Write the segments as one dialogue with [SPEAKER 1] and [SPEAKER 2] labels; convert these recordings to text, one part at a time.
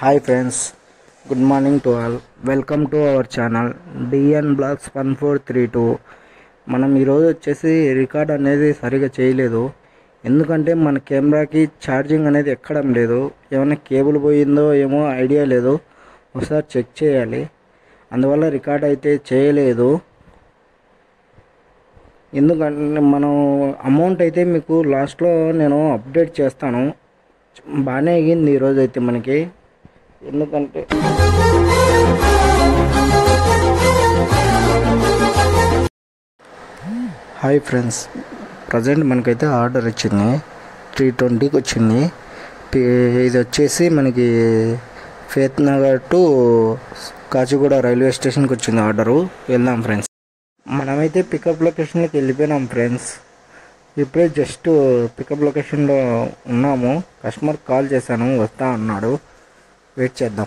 [SPEAKER 1] Hi friends, good morning to all. Welcome to our channel DN blogs 1432. మనం ఈరోజు వచ్చేసి record అనేది సరిగా చేయలేదు. ఎందుకంటే మన కెమెరాకి ఛార్జింగ్ అనేది ఎక్కడం లేదు. ఏమైనా కేబుల్ పోయిందో ఏమో ఐడియా లేదు. ఒకసారి చెక్ చేయాలి. అందువల్ల రికార్డ్ అయితే చేయలేదు. ఎందుకంటే మనం అమౌంట్ అయితే మీకు లాస్ట్లో నేను అప్డేట్ చేస్తాను. బాగానే అయ్యింది ఈరోజు అయితే మనకి. ఎందుకంటే హాయ్ ఫ్రెండ్స్, ప్రజెంట్ మనకైతే ఆర్డర్ వచ్చింది. 320కి వచ్చింది. ఇది వచ్చేసి మనకి ఫేత్ నగర్ టు కాచిగూడ రైల్వే స్టేషన్కి వచ్చింది ఆర్డరు. వెళ్దాం ఫ్రెండ్స్. మనమైతే పికప్ లొకేషన్కి వెళ్ళిపోయినాం ఫ్రెండ్స్. ఇప్పుడే జస్ట్ పికప్ లొకేషన్లో ఉన్నాము. కస్టమర్ కాల్ చేశాను, వస్తా అన్నాడు. వెయిట్ చేద్దాం.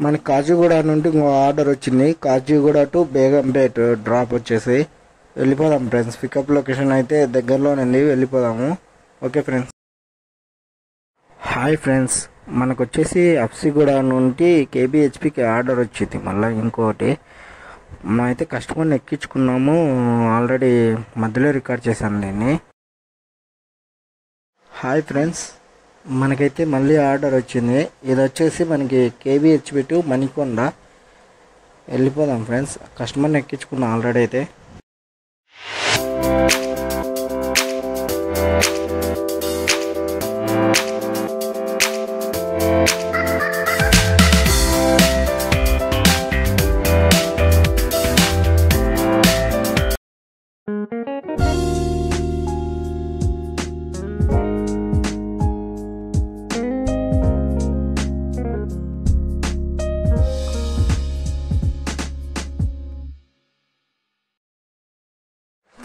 [SPEAKER 1] మనకి కాచిగూడ నుండి ఇంకో ఆర్డర్ వచ్చింది. కాచిగూడ టు బేగంపేట్ డ్రాప్ వచ్చేసి వెళ్ళిపోదాం ఫ్రెండ్స్. పికప్ లొకేషన్ అయితే దగ్గరలోనే ఉంది, వెళ్ళిపోదాము. Okay friends. హాయ్ ఫ్రెండ్స్, మనకు వచ్చేసి అఫ్సిగూడ నుండి కేబిహెచ్పికి ఆర్డర్ వచ్చింది. మళ్ళీ ఇంకోటి మనమైతే కస్టమర్ని ఎక్కించుకున్నాము. ఆల్రెడీ మధ్యలో రికార్డ్ చేశాను దీన్ని. హాయ్ ఫ్రెండ్స్, మనకైతే మళ్ళీ ఆర్డర్ వచ్చింది. ఇది వచ్చేసి మనకి కేబిహెచ్పి టు మణికొండ. వెళ్ళిపోదాం ఫ్రెండ్స్. కస్టమర్ని ఎక్కించుకున్నాం ఆల్రెడీ అయితే.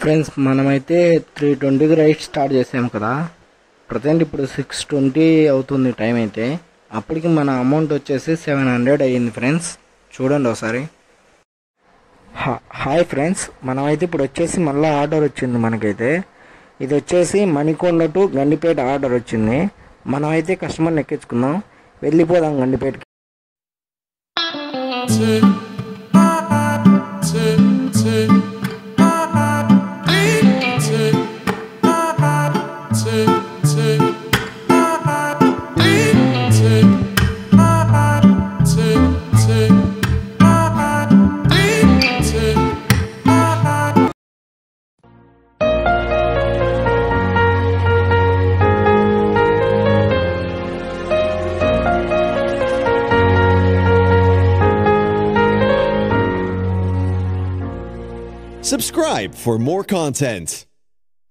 [SPEAKER 1] ఫ్రెండ్స్, మనమైతే 320కి రైడ్ స్టార్ట్ చేసాము కదా. ప్రజెంట్ ఇప్పుడు 6:20 అవుతుంది టైం అయితే. అప్పటికి మన అమౌంట్ వచ్చేసి 700 అయ్యింది ఫ్రెండ్స్. చూడండి ఒకసారి. హాయ్ ఫ్రెండ్స్, మనమైతే ఇప్పుడు వచ్చేసి మళ్ళీ ఆర్డర్ వచ్చింది మనకైతే. ఇది వచ్చేసి మణికొండ టు గండిపేట ఆర్డర్ వచ్చింది. మనమైతే కస్టమర్ని ఎక్కించుకుందాం, వెళ్ళిపోదాం గండిపేటకి.
[SPEAKER 2] Subscribe for more content.